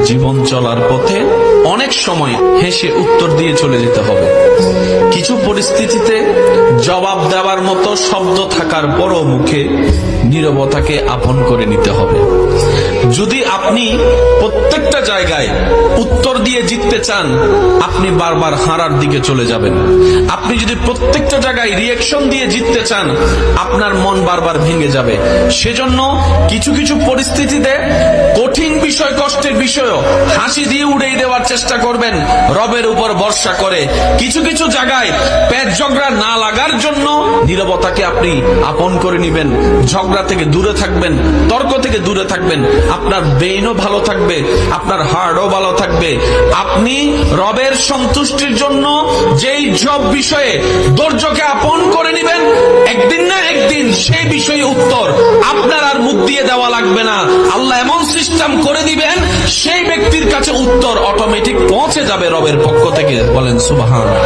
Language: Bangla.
জীবন চলার পথে অনেক সময় হেসে উত্তর দিয়ে চলে যেতে হবে। কিছু পরিস্থিতিতে জবাব দেওয়ার মতো শব্দ থাকার পরও মুখে নীরবতাকে আপন করে নিতে হবে। যদি আপনি প্রত্যেকটা জায়গায় উত্তর দিয়ে জিততে চান, আপনি বারবার হারার দিকে চলে যাবেন। আপনি যদি প্রত্যেকটা জায়গায় রিঅ্যাকশন দিয়ে জিততে চান, আপনার মন বারবার ভেঙে যাবে। সেজন্য কিছু কিছু পরিস্থিতিতে কঠিন বিষয়, কষ্টের বিষয়ও হাসি দিয়ে উড়িয়ে দেওয়ার চেষ্টা করবেন রবের উপর ভরসা করে। কিছু কিছু জায়গায় পেট ঝগড়া না লাগার জন্য নীরবতাকে আপনি আপন করে নেবেন। ঝগড়া থেকে দূরে থাকবেন, তর্ক থেকে দূরে থাকবেন। আপনার ব্রেইনও ভালো থাকবে, আপনার হার্টও ভালো থাকবে। আপনি রবের সন্তুষ্টির জন্য যেই সব বিষয়ে ধৈর্যকে আপন করে নেবেন, একদিন না একদিন সেই বিষয়ে উত্তর আপনার আর মুখ দিয়ে দেওয়া লাগবে না। আল্লাহ এমন সিস্টেম করে দিবেন, সেই ব্যক্তির কাছে উত্তর অটোমেটিক পৌঁছে যাবে রবের পক্ষ থেকে। বলেন সুবহানাল্লাহ।